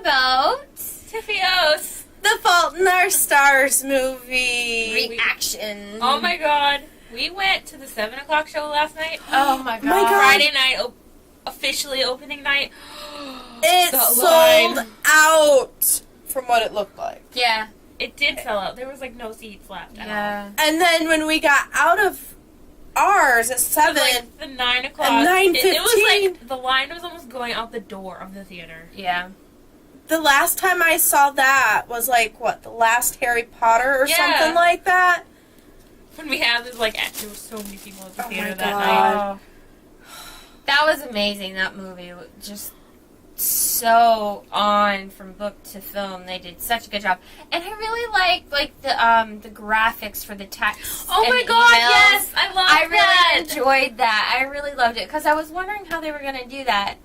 about Tiffy-O's The Fault in Our Stars movie. reaction. Oh my god. We went to the 7 o'clock show last night. Oh my god. My God. Friday night, officially opening night. It The sold line. out from what it looked like. Yeah. It did sell out. There was like no seats left at all. Yeah. And then when we got out of ours at 7, Like the 9 o'clock. At 9:15. It was like the line was almost going out the door of the theater. Yeah. the last time I saw that was like, what, the last Harry Potter or Yeah. something like that? When we had this, like, there were so many people at the Oh theater my that God. night. That was amazing, that movie. Just so on from book to film. They did such a good job. And I really liked the graphics for the text. Oh my and god, emails. yes! I love I really that! enjoyed that. I really loved it because I was wondering how they were going to do that.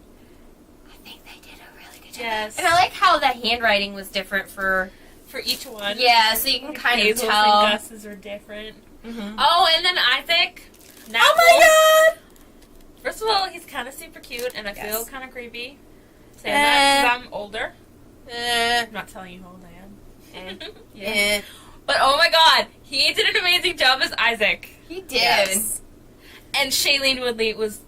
I think they did a really good job. Yes. And I like how the handwriting was different for each one. yeah, so you can kind of Hazel's tell. and Gus's are different. Mhm. Oh, and then Isaac. Oh my god! First of all, he's kind of super cute, and I feel Yes. kind of creepy saying that because I'm older. Eh, I'm not telling you how old I am. eh. But oh my god, he did an amazing job as Isaac. He did. Yes. And Shailene Woodley was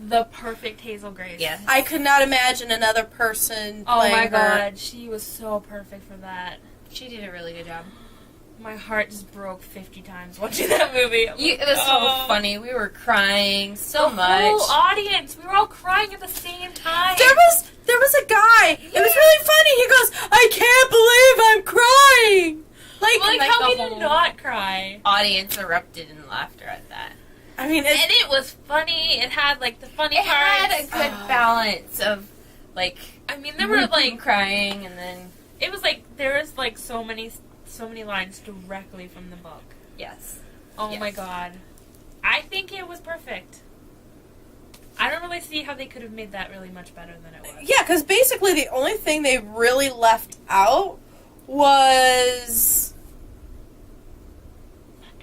the perfect Hazel Grace. Yeah. I could not imagine another person Oh playing my her. god, she was so perfect for that. She did a really good job. My heart just broke 50 times watching that movie. I'm It like, was oh. so funny. We were crying so The much. whole audience, we were all crying at the same time. There was a guy. It was really funny. He goes, "I can't believe I'm crying." Like, Like, like how the we did whole- not cry? Audience erupted in laughter at that. I mean, And it was funny. It had like the funny It parts. had a good balance of like I mean, there were like crying and then it was like there was like so many lines directly from the book. yes. Oh Yes. my god, I think it was perfect. I don't really see how they could have made that really much better than it was. yeah, because basically the only thing they really left out was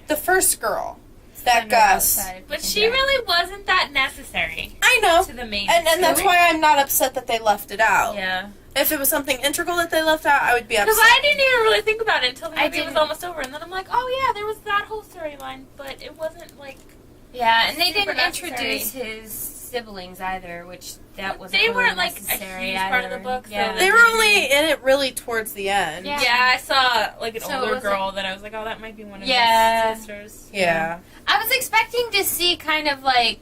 the first girl, that Thunder Gus. outside. But she Yeah. really wasn't that necessary I know, to the main and that's story. why I'm not upset that they left it out. Yeah. If it was something integral that they left out, I would be upset. Because I didn't even really think about it until the I movie was didn't. almost over, and then I'm like, oh yeah, there was that whole storyline, but it wasn't like Yeah, and they Super didn't necessary. introduce his siblings either, which that was they weren't like a huge part of the book. Yeah. So They were only in it really towards the end. Yeah. Yeah, I saw like an So it older wasn't- girl that I was like, oh, that might be one of Yeah. his sisters. Yeah. I was expecting to see kind of like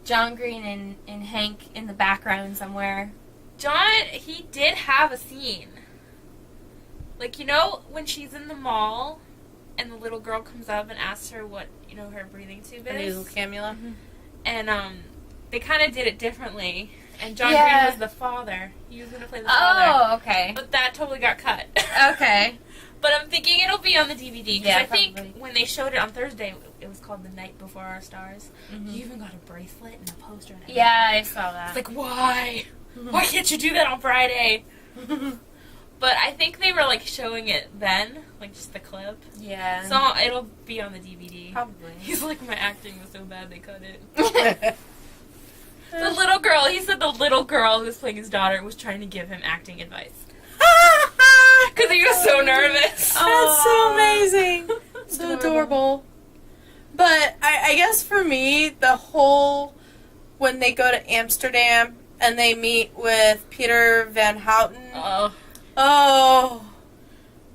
John Green and Hank in the background somewhere. John, he did have a scene. Like, you know, when she's in the mall and the little girl comes up and asks her what, you know, her breathing tube A new is. cannula. And, they kind of did it differently. And John Yeah. Green was the father. He was going to play the father. Oh, okay. But that totally got cut. Okay. But I'm thinking it'll be on the DVD. Because Yeah, I think probably. when they showed it on Thursday, it was called The Night Before Our Stars. Mhm. You even got a bracelet and a poster and everything. Yeah, I saw that. It's like, why? Why can't you do that on Friday? But I think they were, like, showing it then. Like, just the clip. yeah. So it'll be on the DVD. Probably. He's like, my acting was so bad they cut it. The little girl, he said the little girl who was playing his daughter was trying to give him acting advice. Because he was so nervous. That's so amazing. So Adorable. adorable. But I guess for me, the whole when they go to Amsterdam and they meet with Peter Van Houten. Oh, Oh,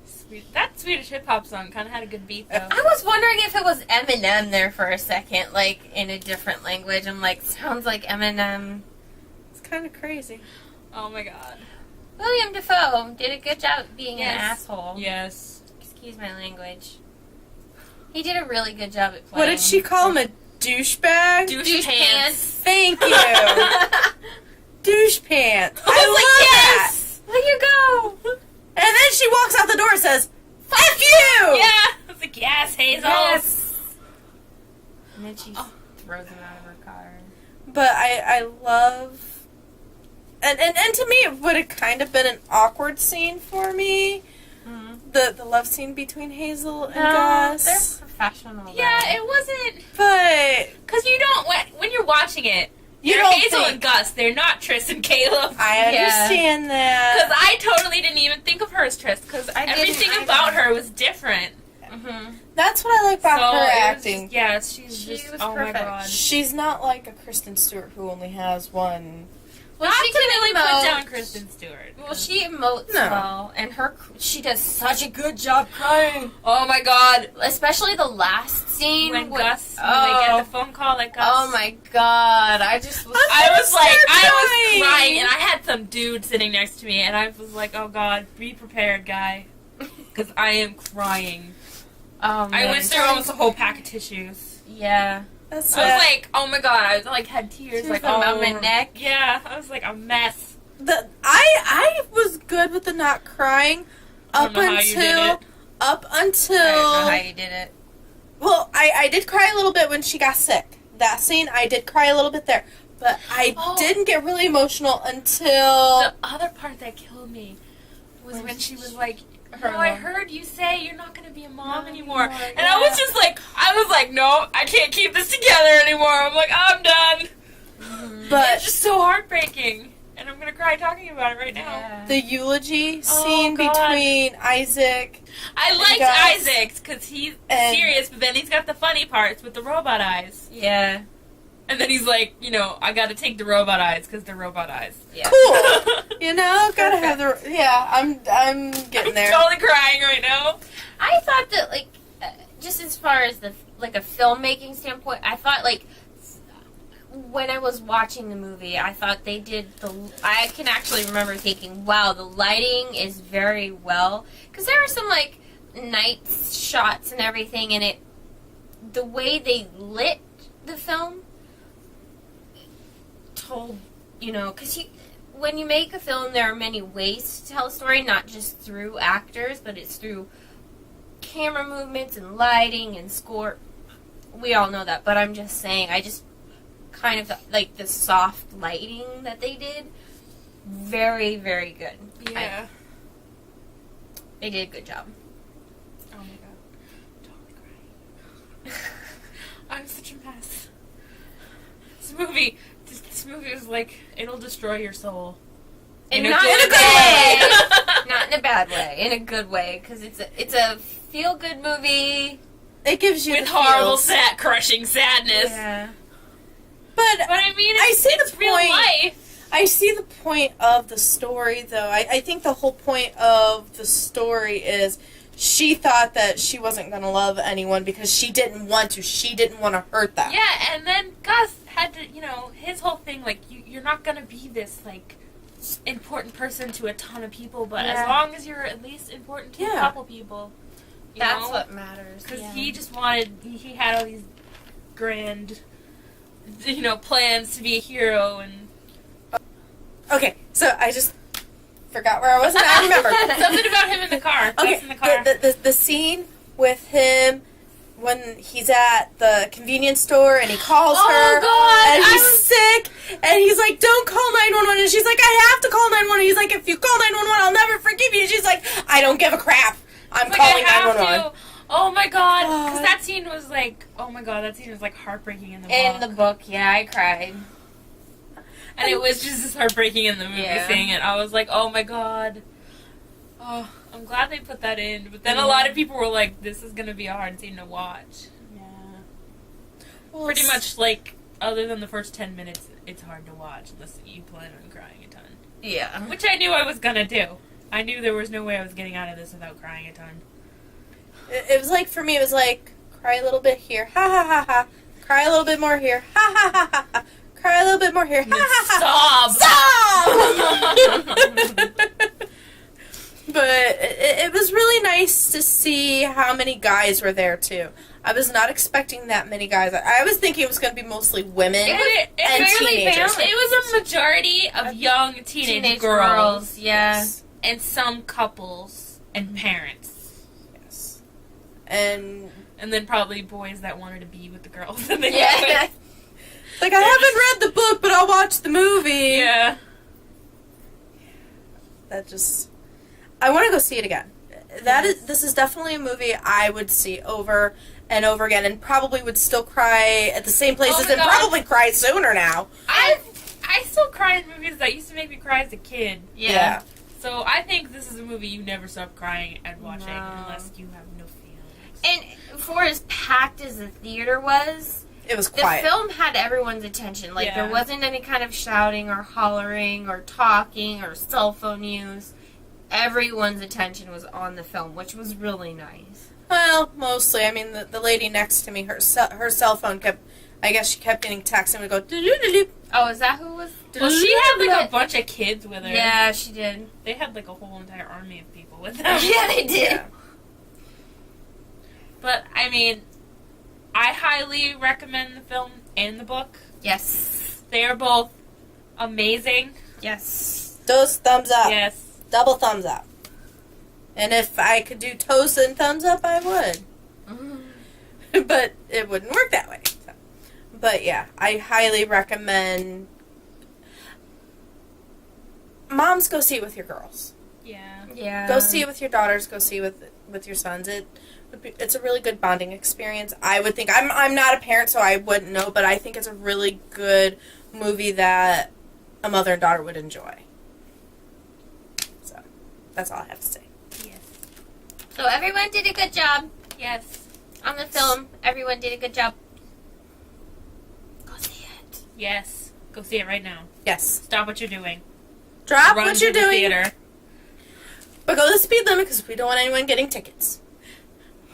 sweet. That Swedish hip hop song kind of had a good beat, though. I was wondering if it was Eminem there for a second, like in a different language. I'm like, sounds like Eminem. it's kind of crazy. Oh my god. William Dafoe did a good job being Yes. an asshole. Yes. Excuse my language. He did a really good job at playing. What did she call him? A douchebag? Douche pants. Thank you. Douche pants. I was love like, that. yes! There you go! And then she walks out the door and says, "Fuck you!" Yeah. I was like, yes, Hazel. Yes! And then she Oh. throws him out of her car. But I love, and to me it would have kind of been an awkward scene for me. The love scene between Hazel and Gus. They're professional. Yeah, though. it wasn't... But Because you don't... When you're watching it, You They're don't Hazel think- and Gus. They're not Tris and Caleb. I Yeah. understand that. Because I totally didn't even think of her as Tris. Because I didn't everything either. about her was different. Mm-hmm. That's what I like about So her it was acting. just- yeah, she's She just. was Oh perfect. my god. She's not like a Kristen Stewart who only has one. Well, Not she to really can put emote. down Kristen Stewart. Well, she emotes No. well, and she does such a good job crying. Oh my god. Especially the last scene When with- Gus, when they get the phone call that Gus. Oh my god! I just was. I was like, start I crying. was crying, and I had some dude sitting next to me, and I was like, oh god, be prepared, guy. Because I am crying. Oh, I man. went through almost a whole pack of tissues. Yeah. That's I was like, oh my god, I was like, had tears Tears like from all on my over. neck. Yeah, I was like a mess. I was good with the not crying I up don't know how you did until it. up until I don't know how you did it. well, I did cry a little bit when she got sick. That scene, I did cry a little bit there, but I Oh. didn't get really emotional until The other part that killed me was when she was like, Her "No, I mom. heard you say you're not gonna be a mom Not anymore," anymore, and I was yeah. just like, no, I can't keep this together anymore. I'm like, I'm done. but It's just so heartbreaking, and I'm gonna cry talking about it right now. Yeah. the eulogy Oh, scene God. between Isaac. I liked Gus. Isaac because he's And- serious, but then he's got the funny parts with the robot eyes, Yeah. and then he's like, I gotta take the robot eyes because they're robot eyes. Yeah. Cool. You know, gotta have the I'm getting I'm there. totally crying right now. I thought that, like, just as far as a filmmaking standpoint, I thought, like, when I was watching the movie, I thought they did I can actually remember thinking, wow, the lighting is very well. Because there were some, like, night shots and everything, and the way they lit the film told, because when you make a film, there are many ways to tell a story, not just through actors, but it's through camera movements and lighting and score. We all know that, but I'm just saying, I just kind of like the soft lighting that they did. Very, very good. They did a good job. Oh my god. Totally crying. I'm such a mess. This movie was like, it'll destroy your soul. And In a not good in a good way. way. Not in a bad way. In a good way, because it's a feel good movie. It gives you With the horrible, feels. crushing sadness. Yeah. But But I mean, I see it's the real point. life. I see the point of the story, though. I think the whole point of the story is she thought that she wasn't going to love anyone because she didn't want to. She didn't want to hurt them. Yeah, and then Gus had to, his whole thing, like, you're not gonna be this, like, important person to a ton of people, but Yeah. as long as you're at least important to a Yeah. couple people, That's know? what matters. Because yeah. he just wanted, he had all these grand, plans to be a hero, and Okay, so I just forgot where I was, and I remember. something about him in the car. Okay, Gus in the car. the scene with him when he's at the convenience store and he calls Oh, her God, and I he's was- sick and he's like, don't call 911, and she's like, I have to call 911. He's like, if you call 911, I'll never forgive you. And she's like, I don't give a crap. I'm Like, calling I have 911. to. Oh my god, because God. that scene was like, heartbreaking in the book. In the book, yeah, I cried. And it was just as heartbreaking in the movie Yeah. seeing it. I was like, oh my god. Oh, I'm glad they put that in. But then a lot of people were like, this is going to be a hard scene to watch. Yeah. Well, Pretty it's- much, like, other than the first 10 minutes, it's hard to watch unless you plan on crying a ton. Yeah. Which I knew I was going to do. I knew there was no way I was getting out of this without crying a ton. It was like, for me, it was like, cry a little bit here, ha ha ha ha. Cry a little bit more here, ha ha ha ha ha. Cry a little bit more here, And ha then ha ha. sob! Stop! But it was really nice to see how many guys were there, too. I was not expecting that many guys. I was thinking it was going to be mostly women It and fairly teenagers. balanced. It was a majority of young teenage girls. yeah. And some couples and parents. Yes. And, And then probably boys that wanted to be with the girls. And they Yeah. like, I haven't read the book, but I'll watch the movie. Yeah. That just... I want to go see it again. This is definitely a movie I would see over and over again, and probably would still cry at the same places my and God. probably cry sooner now. I still cry in movies that used to make me cry as a kid. Yeah. So I think this is a movie you never stop crying and watching No. unless you have no feelings. And for as packed as the theater was, It was the quiet. film had everyone's attention. Like, Yeah. there wasn't any kind of shouting or hollering or talking or cell phone use. Everyone's attention was on the film, which was really nice. Well, mostly. I mean, the lady next to me, her cell phone kept, I guess she kept getting texts and would go, doo-doo-doo-doo. Oh, is that who was? Well, she had like a bunch of kids with her. Yeah, she did. They had like a whole entire army of people with them. Yeah, they did. Yeah. But, I mean, I highly recommend the film and the book. Yes. They are both amazing. Yes. Those thumbs up. Yes. Double thumbs up. And if I could do toes and thumbs up, I would. But it wouldn't work that way. So. But yeah, I highly recommend. Moms, go see it with your girls. Yeah. Yeah. Go see it with your daughters. Go see it with your sons. It's a really good bonding experience. I would think. I'm not a parent, so I wouldn't know. But I think it's a really good movie that a mother and daughter would enjoy. So that's all I have to say. Yes. So everyone did a good job Yes. on the film. Everyone did a good job. Go see it. Yes. Go see it right now. Yes. Stop what you're doing. Drop Run what to you're the doing. theater. But go the speed limit because we don't want anyone getting tickets.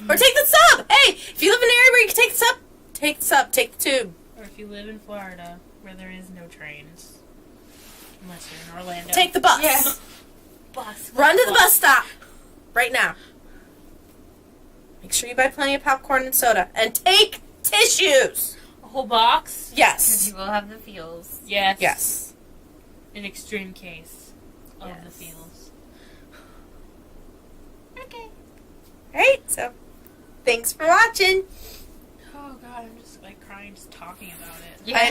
Or take the sub. Hey, if you live in an area where you can take the sub, take the sub. Take the tube. Or if you live in Florida, where there is no trains. Unless you're in Orlando. Take the bus. Yeah. bus. Run to the bus stop right now. Make sure you buy plenty of popcorn and soda. And take tissues. A whole box? Because Yes. you will have the feels. Yes. Yes. An extreme case of the Yes. feels. Okay. Right? So, thanks for watching. Oh god, I'm just like crying just talking about it. Yeah.